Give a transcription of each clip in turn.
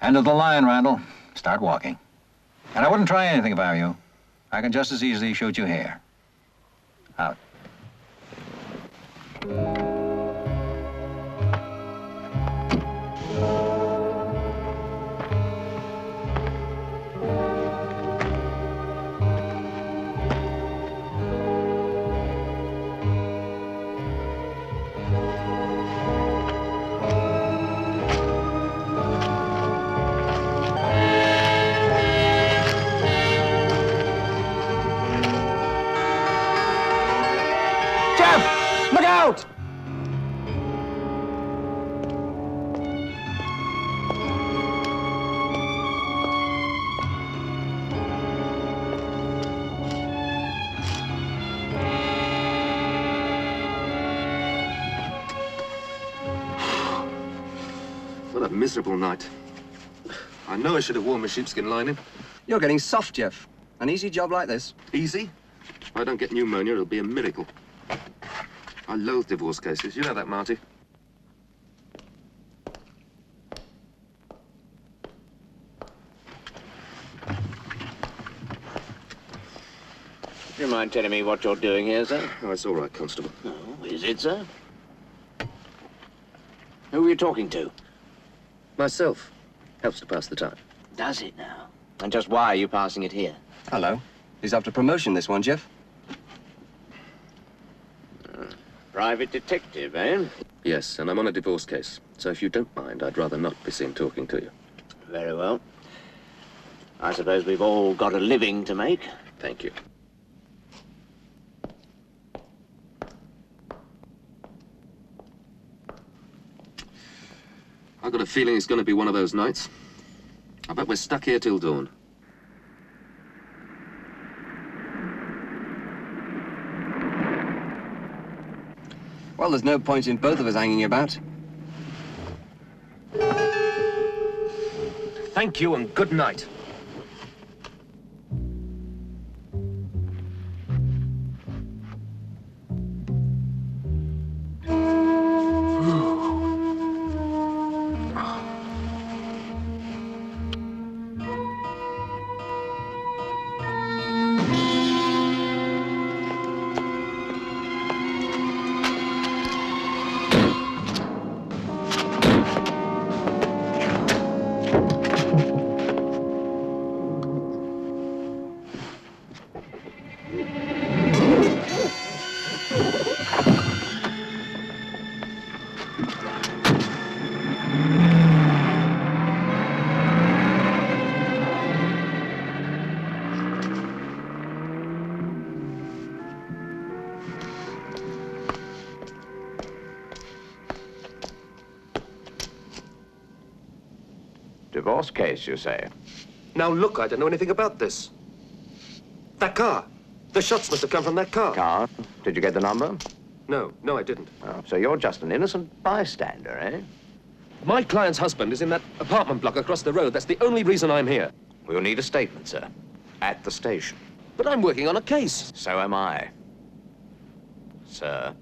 End of the line, Randall. Start walking. And I wouldn't try anything if I were you. I can just as easily shoot you here. Out. Look out! What a miserable night. I know I should have worn my sheepskin lining. You're getting soft, Jeff. An easy job like this. Easy? If I don't get pneumonia, it'll be a miracle. I loathe divorce cases. You know that, Marty. Do you mind telling me what you're doing here, sir? Oh, it's all right, Constable. Oh, is it, sir? Who are you talking to? Myself. Helps to pass the time. Does it now? And just why are you passing it here? Hello. He's after promotion, this one, Jeff. Private detective, eh? Yes, and I'm on a divorce case. So if you don't mind, I'd rather not be seen talking to you. Very well. I suppose we've all got a living to make. Thank you. I've got a feeling it's going to be one of those nights. I bet we're stuck here till dawn. Well, there's no point in both of us hanging about. Thank you and good night. Divorce case, you say? Now look, I don't know anything about this. That car. The shots must have come from that car. Car? Did you get the number? No, I didn't. Oh, so you're just an innocent bystander, eh? My client's husband is in that apartment block across the road. That's the only reason I'm here. We'll need a statement, sir. At the station. But I'm working on a case. So am I. Sir.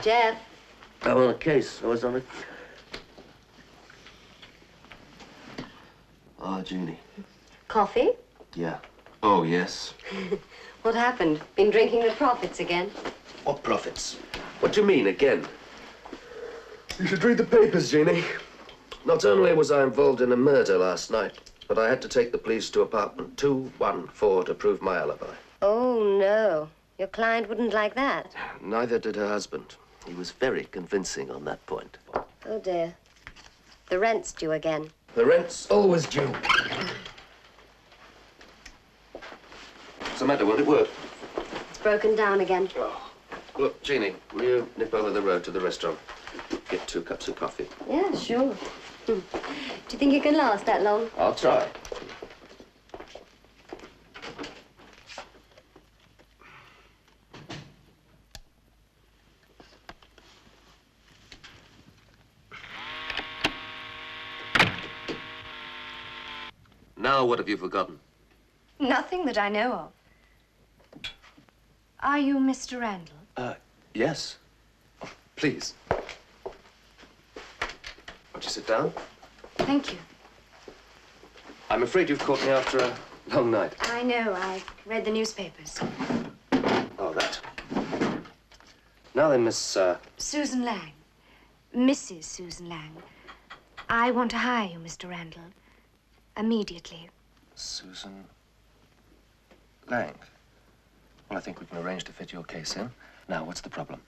Jeff. I'm on a case. I was on a... Ah, Jeannie. Coffee? Yeah. Oh, yes. What happened? Been drinking the profits again? What profits? What do you mean, again? You should read the papers, Jeannie. Not only was I involved in a murder last night, but I had to take the police to apartment 214 to prove my alibi. Oh, no. Your client wouldn't like that. Neither did her husband. He was very convincing on that point. Oh, dear. The rent's due again. The rent's always due. What's the matter? Won't it work? It's broken down again. Oh. Look, Jeannie, will you nip over the road to the restaurant? Get 2 cups of coffee. Yeah, sure. Do you think you can last that long? I'll try. Now, what have you forgotten? Nothing that I know of. Are you Mr. Randall? Yes. Oh, please. Won't you sit down? Thank you. I'm afraid you've caught me after a long night. I know. I read the newspapers. Oh, that. Now then, Miss, Susan Lang. Mrs. Susan Lang. I want to hire you, Mr. Randall. Immediately. Susan Lang. Well, I think we can arrange to fit your case in. Now, what's the problem?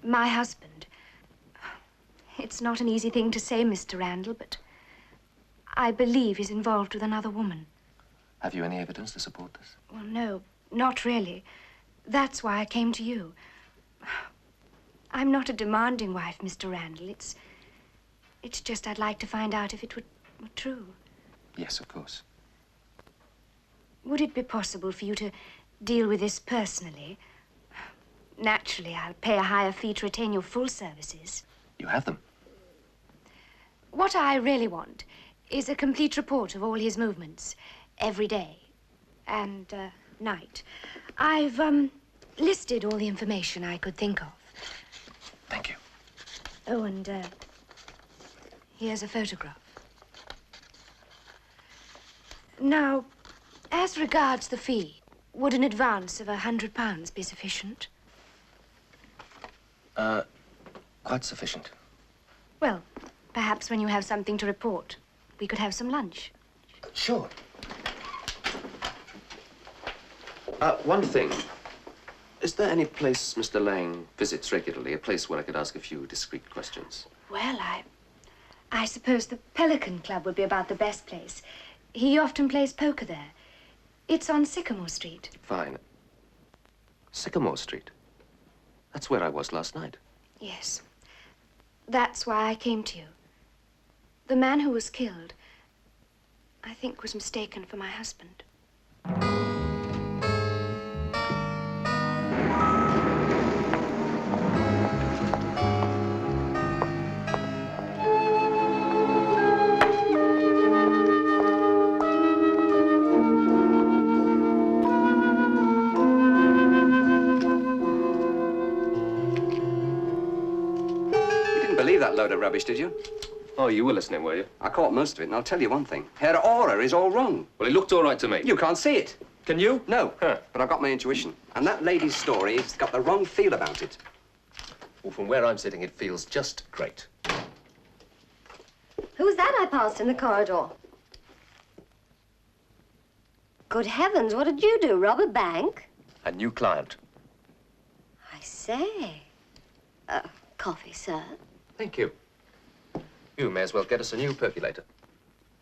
My husband. It's not an easy thing to say, Mr. Randall, but I believe he's involved with another woman. Have you any evidence to support this? Well, no, not really. That's why I came to you. I'm not a demanding wife, Mr. Randall. It's just I'd like to find out if it were true. Yes, of course. Would it be possible for you to deal with this personally? Naturally, I'll pay a higher fee to retain your full services. You have them. What I really want is a complete report of all his movements, every day and night. I've listed all the information I could think of. Thank you. Oh, and here's a photograph. Now, as regards the fee, would an advance of £100 be sufficient? Quite sufficient. Well, perhaps when you have something to report, we could have some lunch. Sure. One thing. Is there any place Mr. Lang visits regularly, a place where I could ask a few discreet questions? Well, I suppose the Pelican Club would be about the best place. He often plays poker there. It's on Sycamore Street. Fine. Sycamore Street? That's where I was last night. Yes. That's why I came to you. The man who was killed, I think, was mistaken for my husband. That load of rubbish, did you? Oh, you were listening, were you? I caught most of it, and I'll tell you one thing. Her aura is all wrong. Well, it looked all right to me. You can't see it. Can you? No, Huh. but I've got my intuition. And that lady's story has got the wrong feel about it. Well, from where I'm sitting, it feels just great. Who's that I passed in the corridor? Good heavens, what did you do? Rob a bank? A new client. I say. Coffee, sir. Thank you. You may as well get us a new percolator.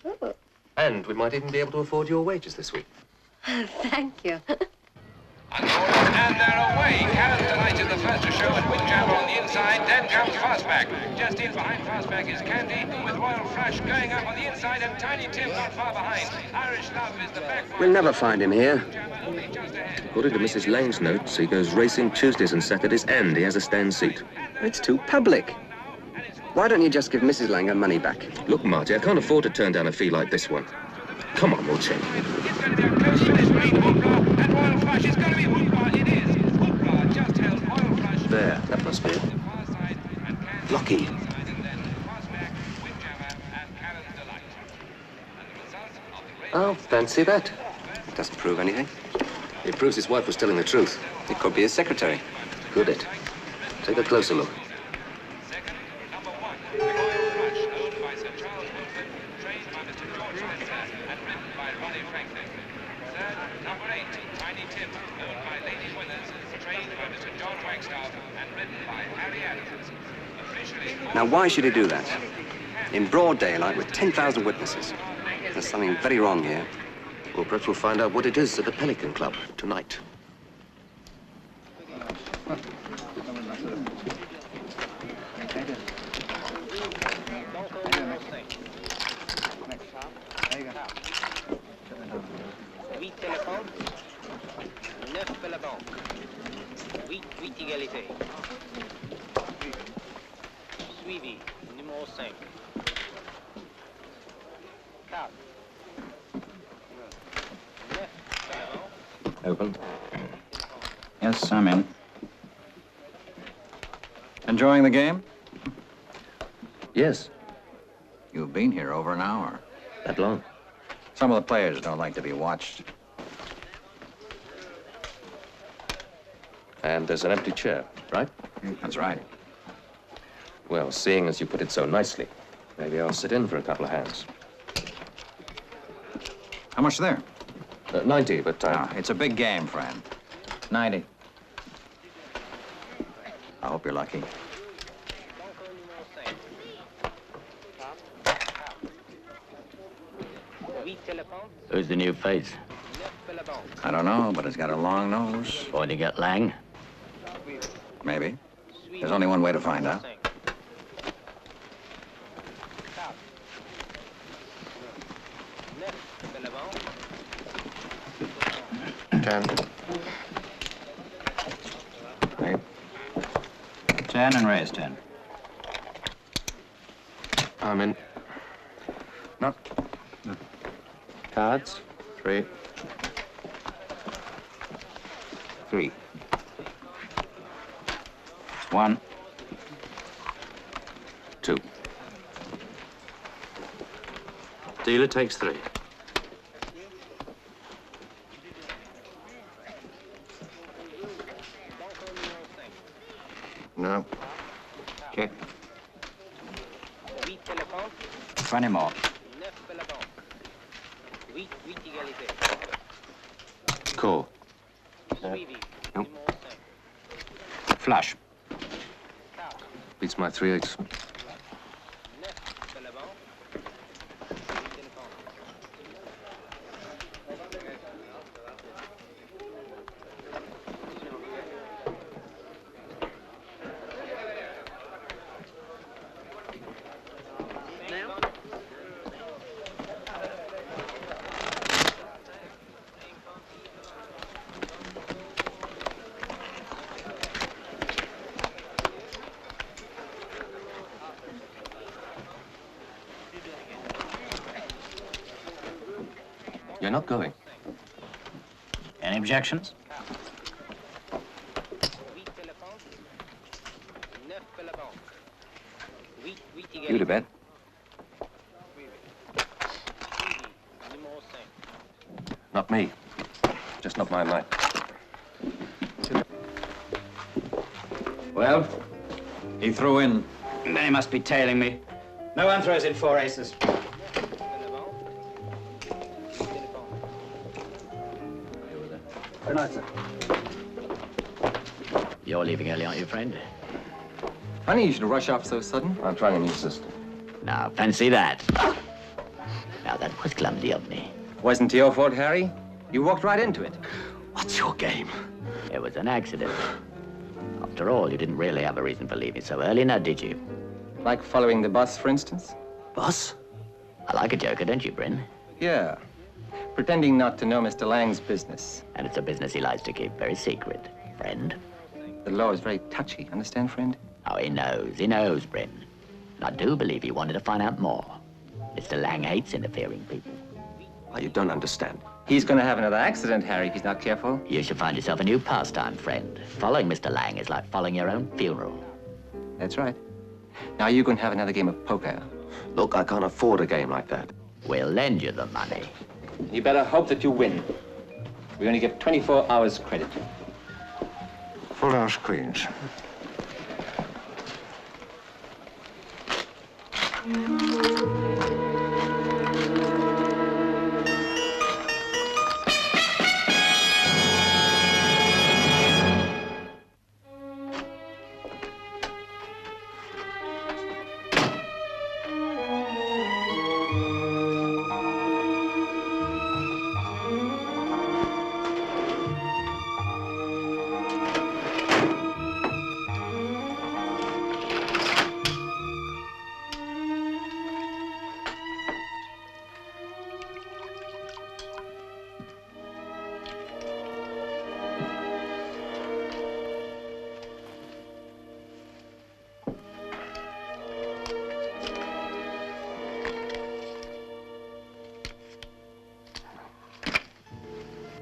Oh. And we might even be able to afford your wages this week. Thank you. And they're away. Cannon delighted the first to show and Windjammer on the inside. Then comes Fastback. Just in behind Fastback is Candy with Royal Flush going up on the inside and Tiny Tim not far behind. Irish Love is the back. We'll never find him here. According to Mrs. Lang's notes, he goes racing Tuesdays and Saturdays and he has a stand seat. It's too public. Why don't you just give Mrs. Lang her money back? Look, Marty, I can't afford to turn down a fee like this one. Come on, we'll check. It's going to be a close finish between Hoopla and Royal Flush. It's going to be Hoopla. It is. Hoopla just held Royal Flush. There, that must be it. Fancy that? Doesn't prove anything. It proves his wife was telling the truth. It could be his secretary. Could it? Take a closer look. Second, number 1, the Royal Thrush, owned by Sir Charles Wilford, trained by Mr. George Lester, and written by Ronnie Franklin. Third, number 8, Tiny Tim, owned by Lady Withers, trained by Mr. John Wagstaff, and written by Harry Adams. Officially... Now, why should he do that? In broad daylight with 10,000 witnesses. There's something very wrong here. Well, perhaps we'll find out what it is at the Pelican Club tonight. Suivi, numéro 5. Open. Yes, I'm in. Enjoying the game? Yes. You've been here over an hour. That long? Some of the players don't like to be watched. And there's an empty chair, right? That's right. Well, seeing as you put it so nicely, maybe I'll sit in for a couple of hands. How much there? 90, but... It's a big game, friend. 90. I hope you're lucky. Who's the new face? I don't know, but it's got a long nose. Pointing at Lang? Maybe. There's only one way to find out. Right. 10 and raise 10. I'm in. No. Cards? 3. 3. 1. 2. Dealer takes 3. No. Okay. 20 more. Call. No. Flush. Beats my 3/8. You're not going. Any objections? You to bet. Not me. Just not my night. Well, he threw in. Then he must be tailing me. No one throws in 4 aces. Good night, sir. You're leaving early, aren't you, friend? Funny you should rush off so sudden. I'm trying a new system. Now, fancy that. Now, that was clumsy of me. Wasn't your fault, Harry. You walked right into it. What's your game? It was an accident. After all, you didn't really have a reason for leaving so early, now did you? Like following the bus, for instance? Bus? I like a joker, don't you, Bryn? Yeah. Pretending not to know Mr. Lang's business. And it's a business he likes to keep very secret. Friend? The law is very touchy, understand, friend? Oh, he knows, Bryn. And I do believe he wanted to find out more. Mr. Lang hates interfering people. Why, you don't understand. He's going to have another accident, Harry, if he's not careful. You should find yourself a new pastime, friend. Following Mr. Lang is like following your own funeral. That's right. Now you're going to have another game of poker. Look, I can't afford a game like that. We'll lend you the money. You better hope that you win. We only give 24 hours credit. Full house, Queens.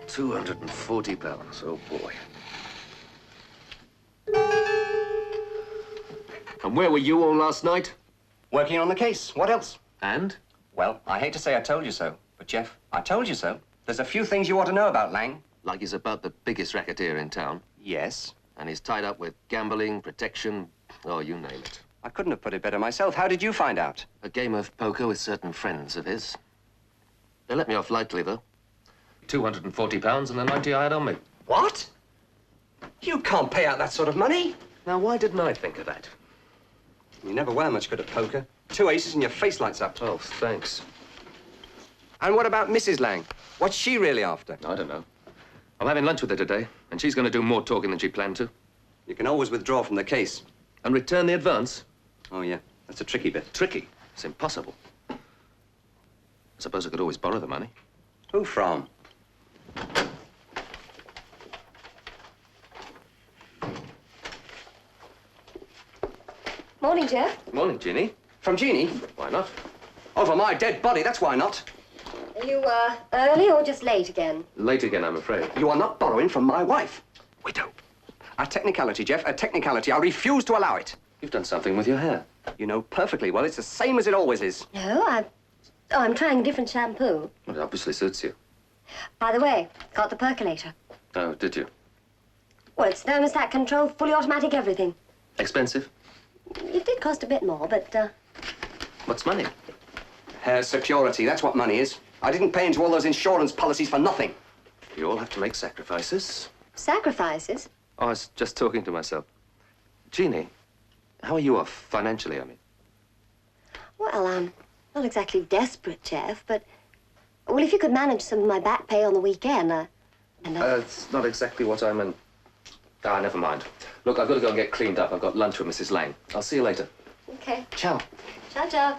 £240, oh boy. And where were you all last night? Working on the case. What else? And? Well, I hate to say I told you so, but Jeff, I told you so. There's a few things you ought to know about Lang. Like he's about the biggest racketeer in town. Yes. And he's tied up with gambling, protection, oh, you name it. I couldn't have put it better myself. How did you find out? A game of poker with certain friends of his. They let me off lightly, though. £240 and the 90 I had on me. What? You can't pay out that sort of money. Now, why didn't I think of that? You never were much good at poker. 2 aces and your face lights up. Oh, thanks. And what about Mrs. Lang? What's she really after? I don't know. I'm having lunch with her today, and she's going to do more talking than she planned to. You can always withdraw from the case. And return the advance? Oh, yeah. That's a tricky bit. Tricky? It's impossible. I suppose I could always borrow the money. Who from? Morning, Jeff. Morning, Jeannie. From Jeannie? Why not? Over my dead body, that's why not. Are you, early or just late again? Late again, I'm afraid. You are not borrowing from my wife. Widow. A technicality, Jeff, a technicality. I refuse to allow it. You've done something with your hair. You know perfectly well it's the same as it always is. No, I'm trying a different shampoo. Well, it obviously suits you. By the way, got the percolator. Oh, did you? Well, it's thermostat control, fully automatic, everything. Expensive? It did cost a bit more, but, What's money? Hair security, that's what money is. I didn't pay into all those insurance policies for nothing. You all have to make sacrifices. Sacrifices? Oh, I was just talking to myself. Jeannie, how are you off financially, I mean? Well, I'm not exactly desperate, Jeff, but... Well, if you could manage some of my back pay on the weekend, It's not exactly what I meant. Ah, never mind. Look, I've got to go and get cleaned up. I've got lunch with Mrs. Lang. I'll see you later. Okay. Ciao. Ciao, ciao.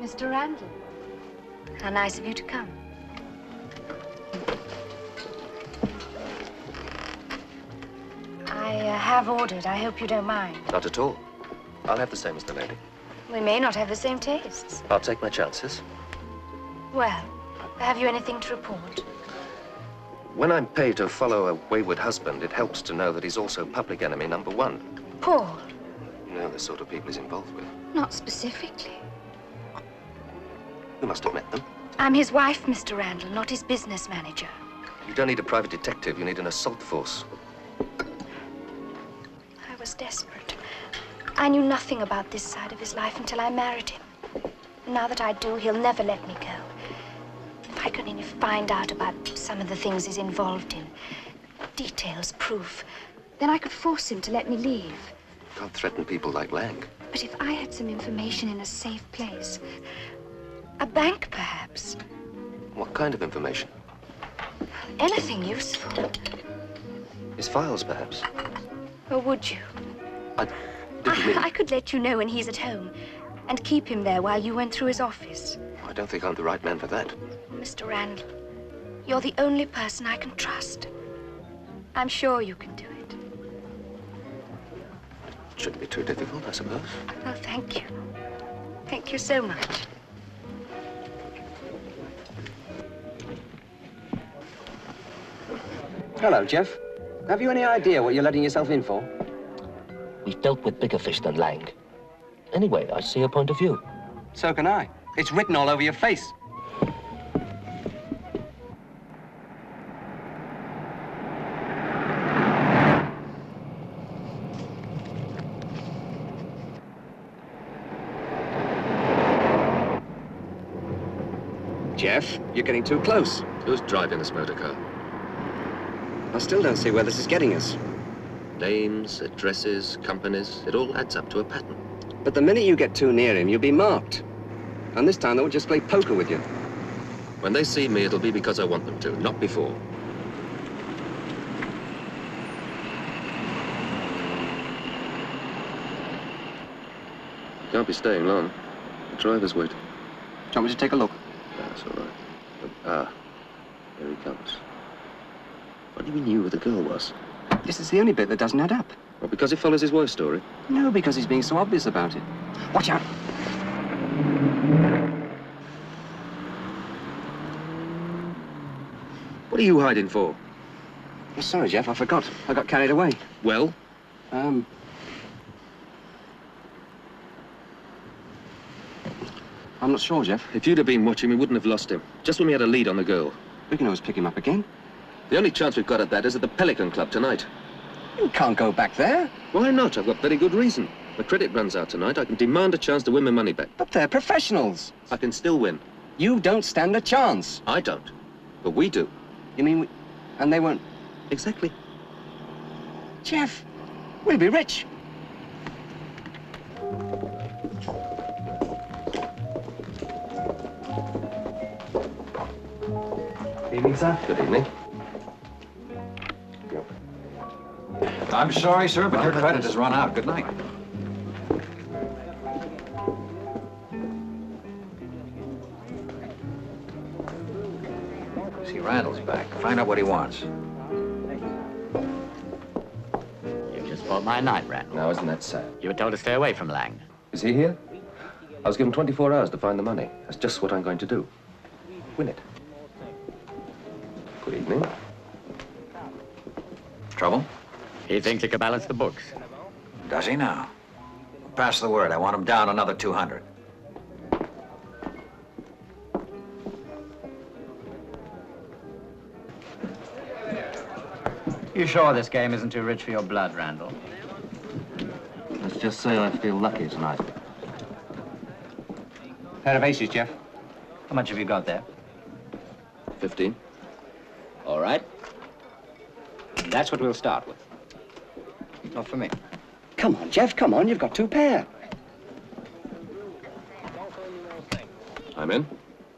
Mr. Randall, how nice of you to come. I have ordered. I hope you don't mind. Not at all. I'll have the same as the lady. We may not have the same tastes. I'll take my chances. Well, have you anything to report? When I'm paid to follow a wayward husband, it helps to know that he's also public enemy #1. Paul? You know the sort of people he's involved with. Not specifically. You must have met them. I'm his wife, Mr. Randall, not his business manager. You don't need a private detective. You need an assault force. I was desperate. I knew nothing about this side of his life until I married him. Now that I do, he'll never let me go. If I could only find out about some of the things he's involved in, details, proof, then I could force him to let me leave. You can't threaten people like Lang. But if I had some information in a safe place, a bank perhaps, What kind of information? anything useful, His files, perhaps? or would you? I didn't mean... I could let you know when he's at home and keep him there while you went through his office. I don't think I'm the right man for that. Mr. Randall, you're the only person I can trust. I'm sure you can do it. Shouldn't be too difficult, I suppose. Oh, thank you. Thank you so much. Hello, Jeff. Have you any idea what you're letting yourself in for? We've dealt with bigger fish than Lang. Anyway, I see your point of view. So can I. It's written all over your face. Jeff, you're getting too close. Who's driving this motor car? I still don't see where this is getting us. Names, addresses, companies, it all adds up to a pattern. But the minute you get too near him, you'll be marked. And this time they'll just play poker with you. When they see me, it'll be because I want them to, not before. Can't be staying long. The driver's waiting. Do you want me to take a look? That's all right. Here he comes. What do you mean you who the girl was? This is the only bit that doesn't add up. Well, because he follows his wife's story? No, because he's being so obvious about it. Watch out. What are you hiding for? Oh, sorry, Jeff, I forgot. I got carried away. Well? I'm not sure, Jeff. If you'd have been watching, we wouldn't have lost him. Just when we had a lead on the girl. We can always pick him up again. The only chance we've got at that is at the Pelican Club tonight. You can't go back there. Why not? I've got very good reason. My credit runs out tonight. I can demand a chance to win my money back. But they're professionals. I can still win. You don't stand a chance. I don't. But we do. You mean we... And they won't... Exactly. Jeff, we'll be rich. Evening, sir. Good evening. I'm sorry, sir, but your credit has run out. Good night. See, Randall's back. Find out what he wants. You just spoiled my night, Randall. Now, isn't that sad? You were told to stay away from Lang. Is he here? I was given 24 hours to find the money. That's just what I'm going to do. Win it. Good evening. Trouble? He thinks he could balance the books. Does he now? Pass the word. I want him down another 200. You sure this game isn't too rich for your blood, Randall? Let's just say I feel lucky tonight. Pair of aces, Jeff. How much have you got there? 15. All right. That's what we'll start with. Not for me. Come on, Jeff, come on. You've got two pair. I'm in.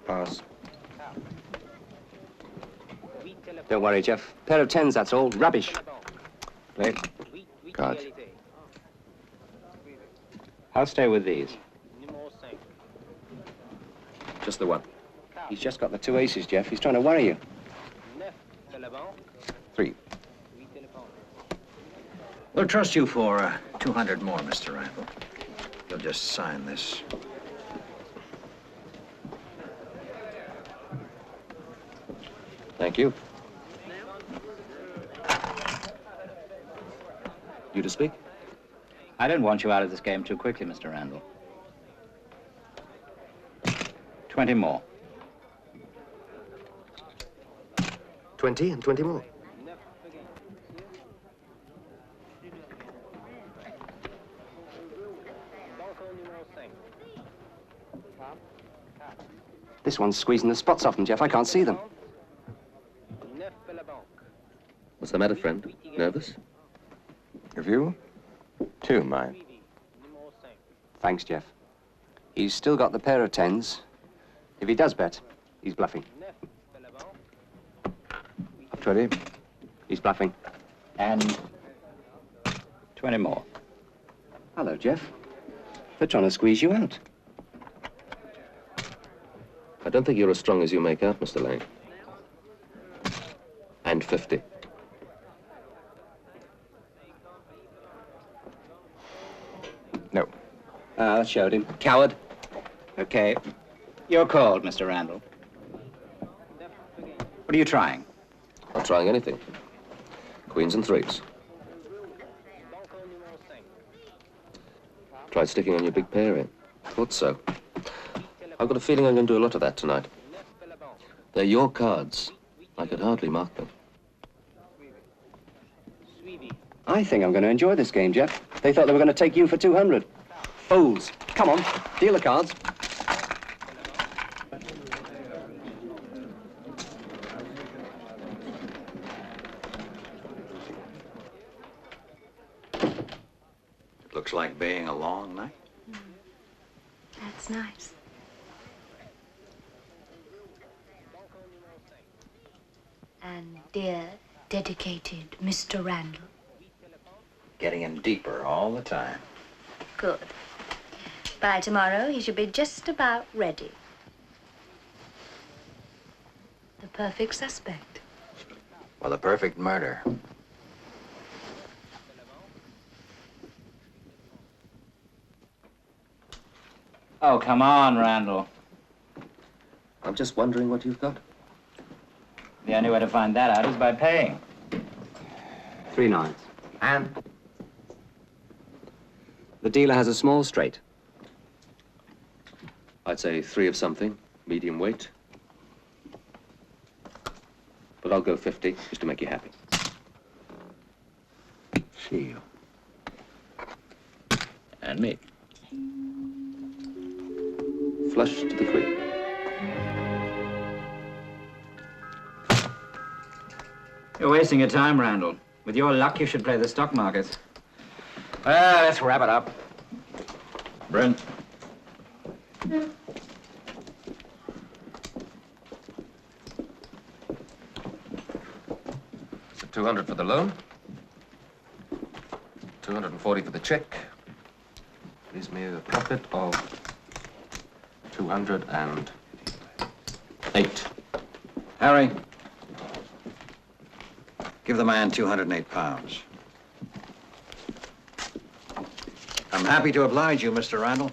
Pass. Don't worry, Jeff. Pair of tens, that's all. Rubbish. Play. Cards. I'll stay with these. Just the one. He's just got the two aces, Jeff. He's trying to worry you. 3. We'll trust you for 200 more, Mr. Randall. You'll just sign this. Thank you. You to speak? I don't want you out of this game too quickly, Mr. Randall. 20 more. 20 and 20 more. This one's squeezing the spots off them, Jeff. I can't see them. What's the matter, friend? Nervous? Have you? Two, mine. Thanks, Jeff. He's still got the pair of tens. If he does bet, he's bluffing. 20. He's bluffing. And 20 more. Hello, Jeff. They're trying to squeeze you out. I don't think you're as strong as you make out, Mr. Lang. And 50. No. That showed him. Coward. Okay. You're called, Mr. Randall. What are you trying? Not trying anything. Queens and threes. Tried sticking on your big pair in. Thought so. I've got a feeling I'm going to do a lot of that tonight. They're your cards. I could hardly mark them. I think I'm going to enjoy this game, Jeff. They thought they were going to take you for 200. Fools. Come on, deal the cards. It looks like being a long night. That's nice. And dear, dedicated Mr. Randall. Getting in deeper all the time. Good. By tomorrow, he should be just about ready. The perfect suspect. Well, the perfect murder. Oh, come on, Randall. I'm just wondering what you've got. The only way to find that out is by paying. 3 nines. And? The dealer has a small straight. I'd say 3 of something, medium weight. But I'll go 50, just to make you happy. See you. And me. Flush to the queen. You're wasting your time, Randall. With your luck, you should play the stock market. Well, let's wrap it up. Brent. So 200 for the loan. 240 for the check. Leaves me a profit of 208. Harry. Give the man 208 pounds. I'm happy to oblige you, Mr. Randall.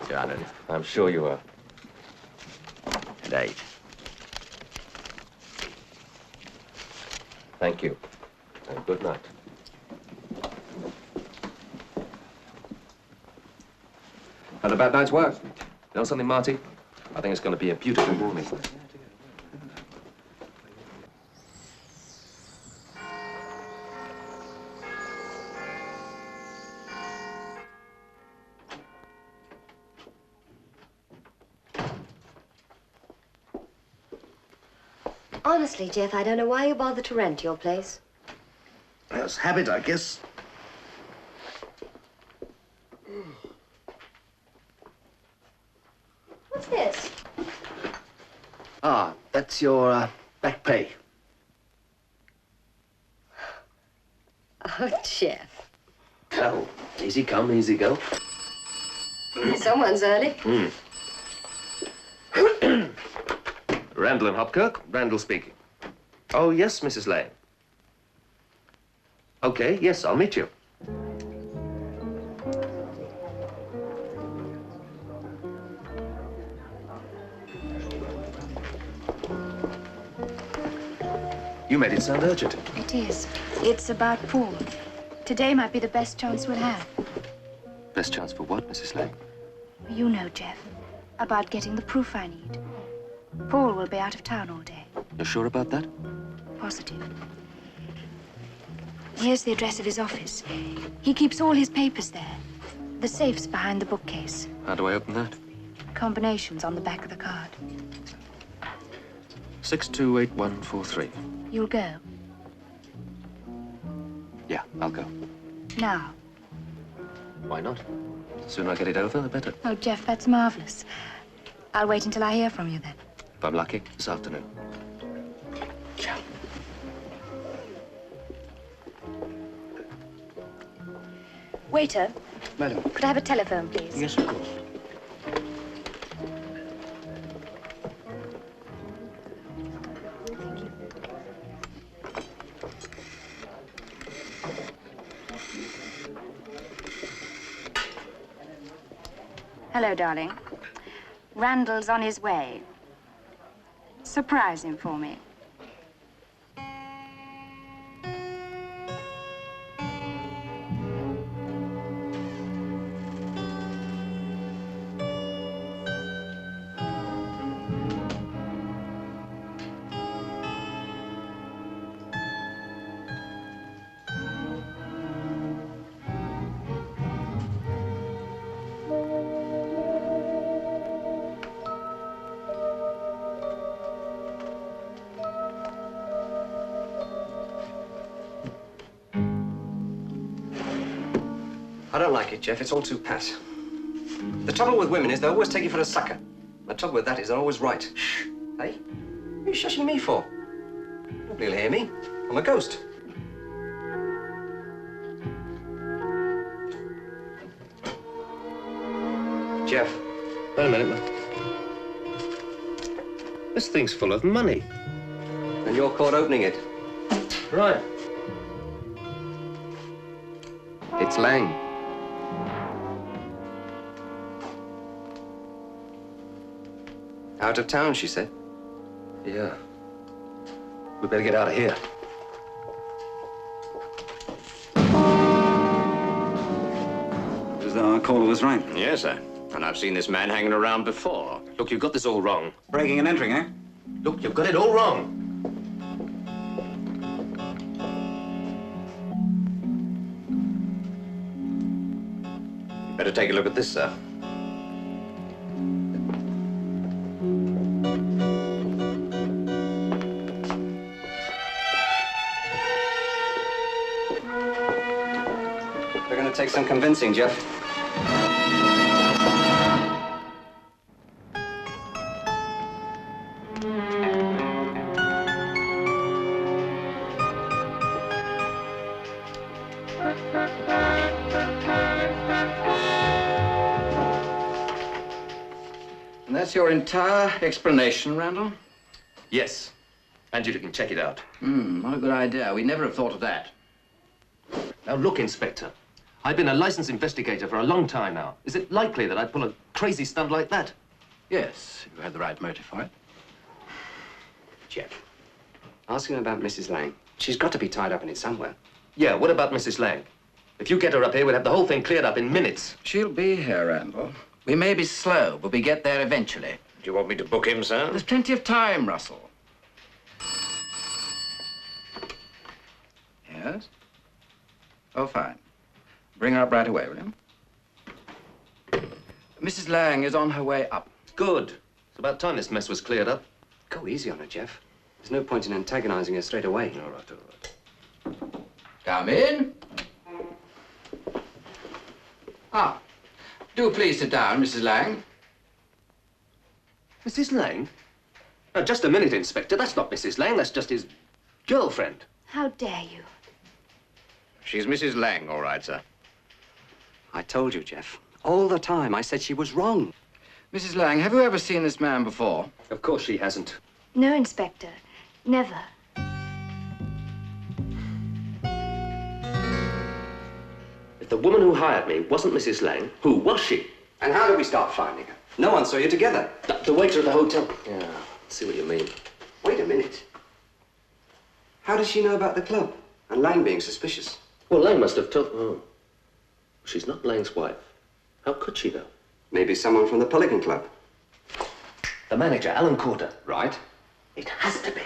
Janet, I'm sure you are. And 8. Thank you. And good night. Had a bad night's work. You know something, Marty? I think it's going to be a beautiful morning. Honestly, Jeff, I don't know why you bother to rent your place. That's habit, I guess. What's this? Ah, that's your back pay. Oh, Jeff. Oh, easy come, easy go. Someone's early. Randall and Hopkirk, Randall speaking. Oh, yes, Mrs. Lane. Okay, yes, I'll meet you. You made it sound urgent. It is. It's about Paul. Today might be the best chance we'll have. Best chance for what, Mrs. Lane? You know, Jeff, about getting the proof I need. Paul will be out of town all day. You're sure about that? Positive. Here's the address of his office. He keeps all his papers there. The safe's behind the bookcase. How do I open that? Combinations on the back of the card. 628143. You'll go. Yeah, I'll go. Now. Why not? The sooner I get it over, the better. Oh, Jeff, that's marvelous. I'll wait until I hear from you then. If I'm lucky, this afternoon. Ciao. Waiter. Madam. Could I have a telephone, please? Yes, of course. Thank you. Hello, darling. Randall's on his way. Surprise him for me. I don't like it, Jeff. It's all too pat. The trouble with women is they always take you for a sucker. The trouble with that is they're always right. Shh. Hey? What are you shushing me for? Nobody will hear me. I'm a ghost. Jeff. Wait a minute, man. This thing's full of money. And you're caught opening it. Right. It's Lang. Out of town, she said. Yeah. We better get out of here. As though our caller was right. Yes, sir. And I've seen this man hanging around before. Look, you've got this all wrong. Breaking and entering, eh? Look, you've got it all wrong. You better take a look at this, sir. They're going to take some convincing, Jeff. And that's your entire explanation, Randall? Yes. And you can check it out. What a good idea. We'd never have thought of that. Now, look, Inspector. I've been a licensed investigator for a long time now. Is it likely that I'd pull a crazy stunt like that? Yes, you had the right motive for it. Jeff, ask him about Mrs. Lang. She's got to be tied up in it somewhere. Yeah, what about Mrs. Lang? If you get her up here, we'll have the whole thing cleared up in minutes. She'll be here, Randall. We may be slow, but we get there eventually. Do you want me to book him, sir? There's plenty of time, Russell. Yes? Oh, fine. Bring her up right away, will you? Mrs. Lang is on her way up. Good. It's about time this mess was cleared up. Go easy on her, Jeff. There's no point in antagonizing her straight away. All right, all right. Come in. Ah, do please sit down, Mrs. Lang. Mrs. Lang? Now, just a minute, Inspector. That's not Mrs. Lang. That's just his girlfriend. How dare you? She's Mrs. Lang, all right, sir. I told you, Jeff. All the time I said she was wrong. Mrs. Lang, have you ever seen this man before? Of course she hasn't. No, Inspector. Never. If the woman who hired me wasn't Mrs. Lang, who was she? And how did we start finding her? No one saw you together. The waiter at the hotel. Yeah, I see what you mean. Wait a minute. How does she know about the club? And Lang being suspicious? Well, Lang must have told... Oh. She's not Lang's wife. How could she, though? Maybe someone from the Pelican Club. The manager, Alan Corder. Right. It has to be.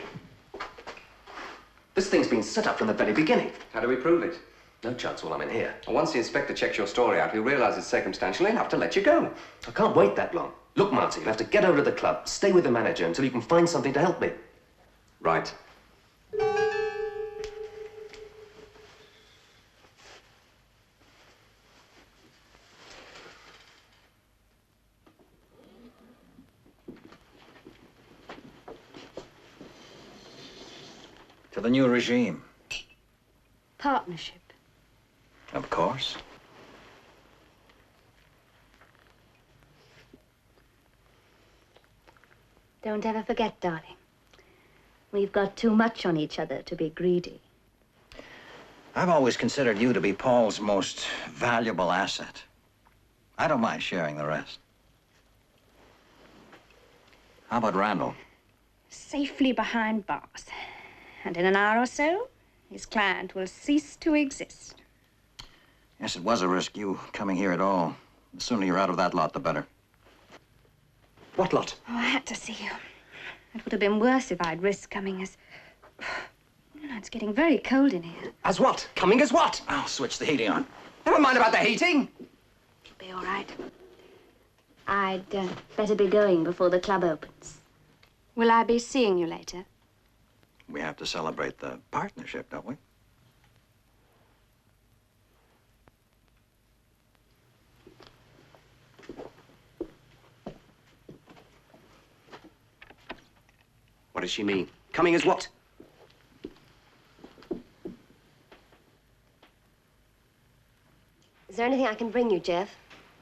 This thing's been set up from the very beginning. How do we prove it? No chance while I'm in here. Well, once the inspector checks your story out, he'll realize it's circumstantial. He'll have to let you go. I can't wait that long. Look, Marty, you'll have to get over to the club, stay with the manager until you can find something to help me. Right. To the new regime. Partnership. Of course. Don't ever forget, darling. We've got too much on each other to be greedy. I've always considered you to be Paul's most valuable asset. I don't mind sharing the rest. How about Randall? Safely behind bars. And in an hour or so, his client will cease to exist. Yes, it was a risk, you coming here at all. The sooner you're out of that lot, the better. What lot? Oh, I had to see you. It would have been worse if I'd risked coming as... You know, it's getting very cold in here. As what? Coming as what? I'll switch the heating on. Never mind about the heating. It'll be all right. I'd better be going before the club opens. Will I be seeing you later? We have to celebrate the partnership, don't we? does she mean? Coming as what? Is there anything I can bring you, Jeff?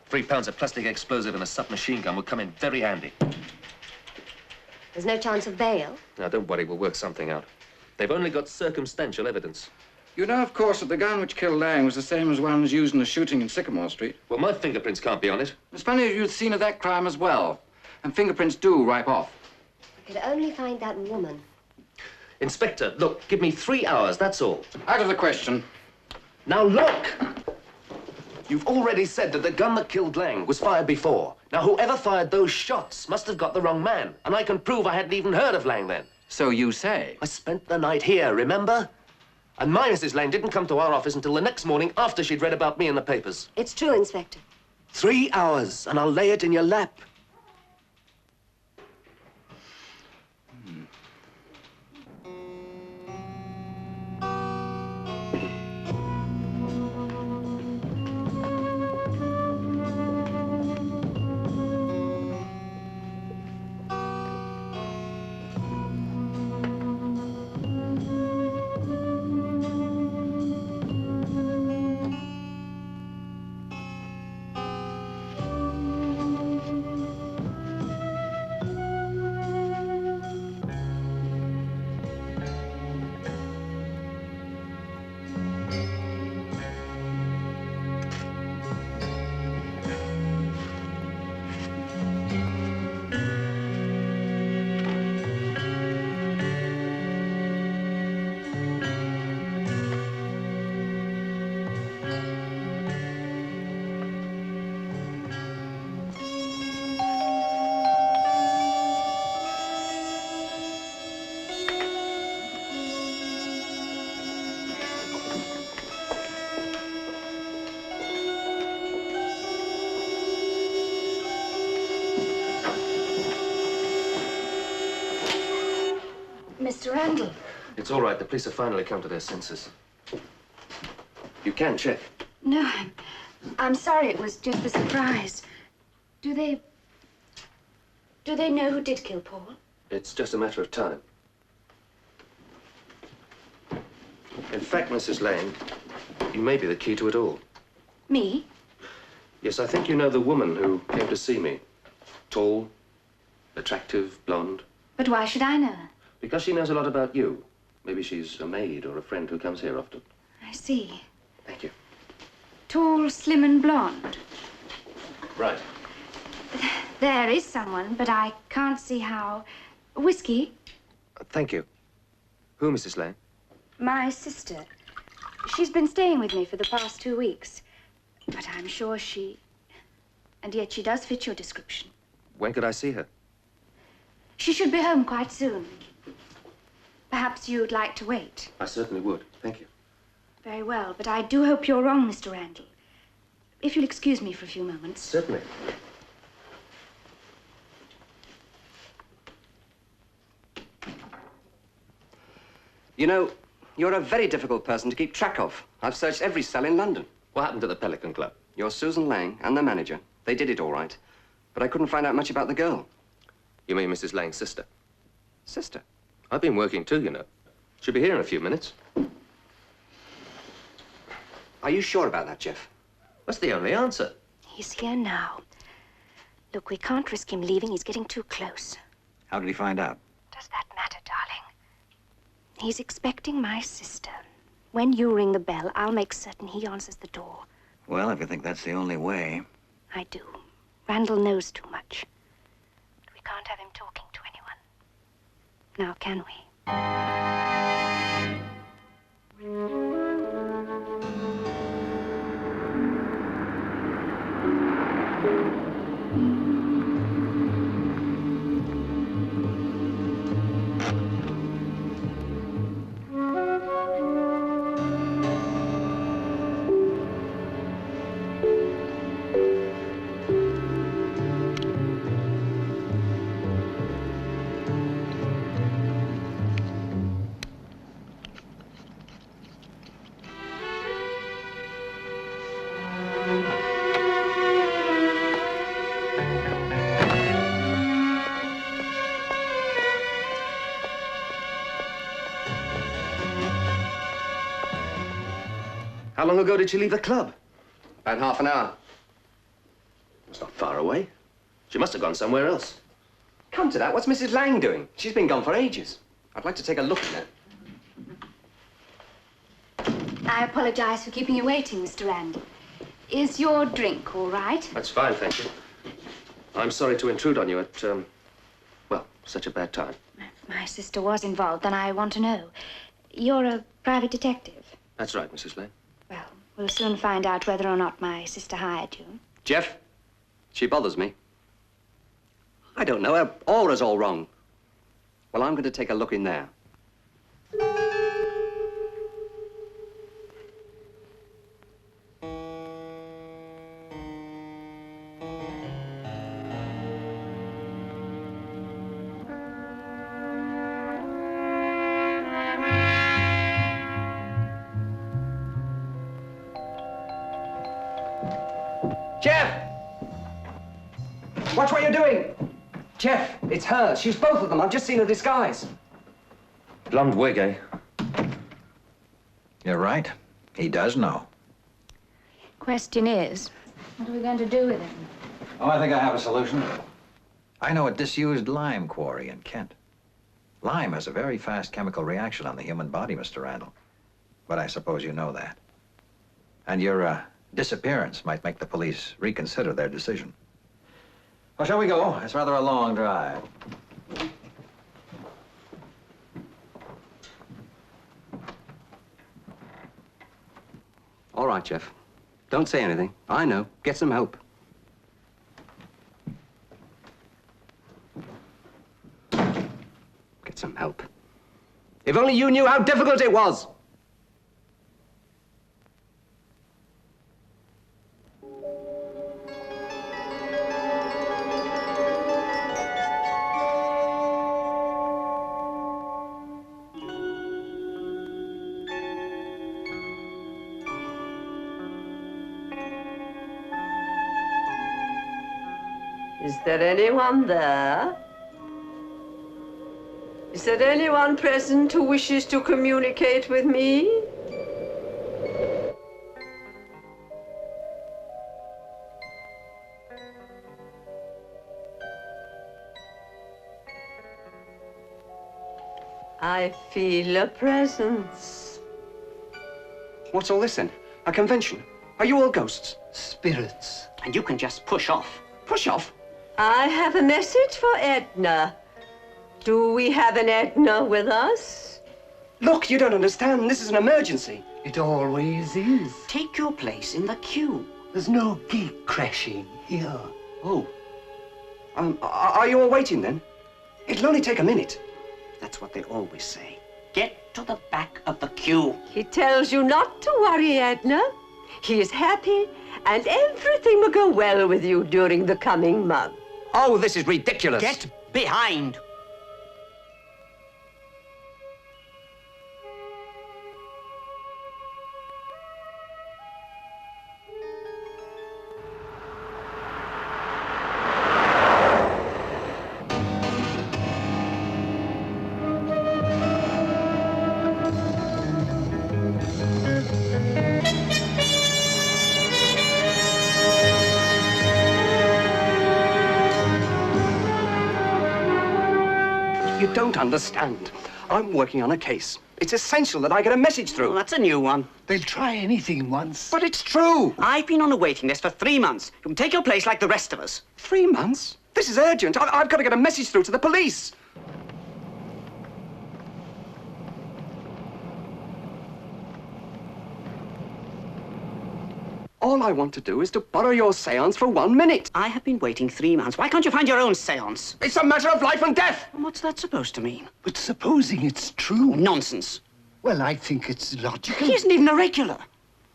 3 pounds of plastic explosive and a submachine gun would come in very handy. There's no chance of bail? Now, don't worry, we'll work something out. They've only got circumstantial evidence. You know, of course, that the gun which killed Lang was the same as one used in the shooting in Sycamore Street. Well, my fingerprints can't be on it. It's funny you'd seen of that crime as well. And fingerprints do ripe off. I could only find that woman. Inspector, look, give me 3 hours, that's all. Out of the question. Now, look! You've already said that the gun that killed Lang was fired before. Now, whoever fired those shots must have got the wrong man. And I can prove I hadn't even heard of Lang then. So you say? I spent the night here, remember? And my Mrs. Lang didn't come to our office until the next morning after she'd read about me in the papers. It's true, Inspector. 3 hours, and I'll lay it in your lap. Mr. Randall. It's all right. The police have finally come to their senses. You can check. No, I'm sorry. It was just a surprise. Do they know who did kill Paul? It's just a matter of time. In fact, Mrs. Lang, you may be the key to it all. Me? Yes, I think you know the woman who came to see me. Tall, attractive, blonde. But why should I know her? Because she knows a lot about you. Maybe she's a maid or a friend who comes here often. I see. Thank you. Tall, slim, and blonde. Right. There is someone, but I can't see how. Whiskey? Thank you. Who, Mrs. Lang? My sister. She's been staying with me for the past 2 weeks. But I'm sure she... And yet she does fit your description. When could I see her? She should be home quite soon. Perhaps you'd like to wait. I certainly would. Thank you. Very well, but I do hope you're wrong, Mr. Randall. If you'll excuse me for a few moments. Certainly. You know, you're a very difficult person to keep track of. I've searched every cell in London. What happened to the Pelican Club? You're Susan Lang and the manager. They did it all right. But I couldn't find out much about the girl. You mean Mrs. Lang's sister? Sister? I've been working too, you know. She'll be here in a few minutes. Are you sure about that, Jeff? That's the only answer. He's here now. Look, we can't risk him leaving. He's getting too close. How did he find out? Does that matter, darling? He's expecting my sister. When you ring the bell, I'll make certain he answers the door. Well, if you think that's the only way. I do. Randall knows too much. We can't have him talking to anyone. Now, can we? How long ago did she leave the club? About half an hour. It's not far away. She must have gone somewhere else. Come to that, what's Mrs. Lang doing? She's been gone for ages. I'd like to take a look at her. I apologize for keeping you waiting, Mr. Randall. Is your drink all right? That's fine, thank you. I'm sorry to intrude on you at, well, such a bad time. If my sister was involved, then I want to know. You're a private detective. That's right, Mrs. Lang. Well, we'll soon find out whether or not my sister hired you. Jeff, she bothers me. I don't know, her aura's all wrong. Well, I'm going to take a look in there. Jeff! Watch what you're doing! Jeff, it's her. She's both of them. I've just seen her disguise. Blonde wig, eh? You're right. He does know. Question is, what are we going to do with him? Oh, I think I have a solution. I know a disused lime quarry in Kent. Lime has a very fast chemical reaction on the human body, Mr. Randall. But I suppose you know that. And your disappearance might make the police reconsider their decision. Well, shall we go? It's rather a long drive. All right, Jeff. Don't say anything. I know. Get some help. Get some help. If only you knew how difficult it was! Is there anyone there? Is there anyone present who wishes to communicate with me? I feel a presence. What's all this then? A convention? Are you all ghosts? Spirits. And you can just push off. Push off? I have a message for Edna. Do we have an Edna with us? Look, you don't understand. This is an emergency. It always is. Take your place in the queue. There's no gate crashing here. Oh. Are you all waiting then? It'll only take a minute. That's what they always say. Get to the back of the queue. He tells you not to worry, Edna. He is happy, and everything will go well with you during the coming month. Oh, this is ridiculous. Get behind. You don't understand. I'm working on a case. It's essential that I get a message through. Well, that's a new one. They'll try anything once. But it's true. I've been on a waiting list for 3 months. You can take your place like the rest of us. 3 months? This is urgent. I've got to get a message through to the police. All I want to do is to borrow your seance for 1 minute. I have been waiting 3 months. Why can't you find your own seance? It's a matter of life and death. And what's that supposed to mean? But supposing it's true. Nonsense. Well, I think it's logical. He isn't even a regular.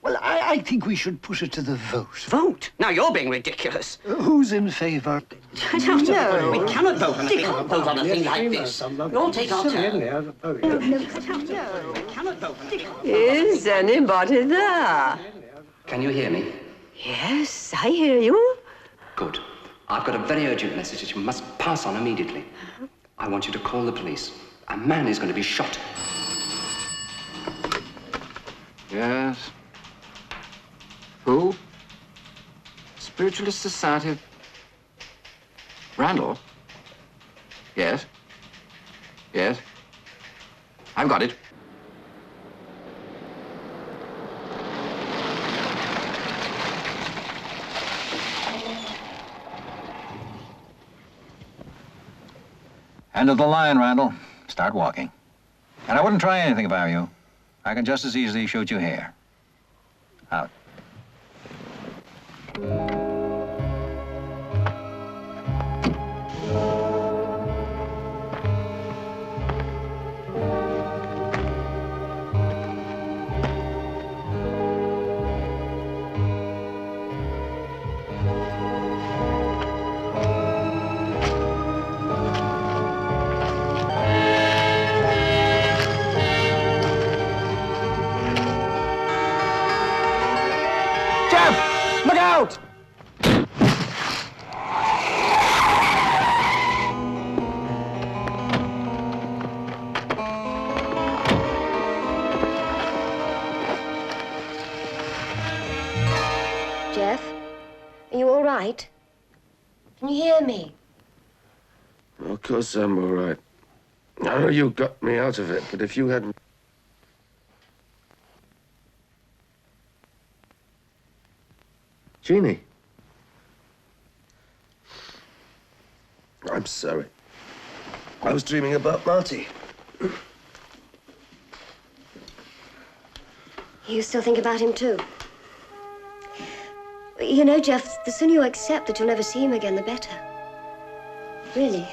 Well, I think we should put it to the vote. Vote? Now you're being ridiculous. Who's in favour? No. We cannot vote on a thing. Vote on a thing like this. We'll take our turn. Is anybody there? Can you hear me? Yes, I hear you. Good. I've got a very urgent message that you must pass on immediately. I want you to call the police. A man is going to be shot. Yes? Who? Spiritualist Society of... Randall? Yes? Yes? I've got it. End of the line, Randall. Start walking. And I wouldn't try anything if I were you. I can just as easily shoot you here. Out. Look out! Jeff, are you all right? Can you hear me? Of course I'm all right. I know you got me out of it, but if you hadn't... Jeannie. I'm sorry. I was dreaming about Marty. You still think about him, too? You know, Jeff, the sooner you accept that you'll never see him again, the better. Really.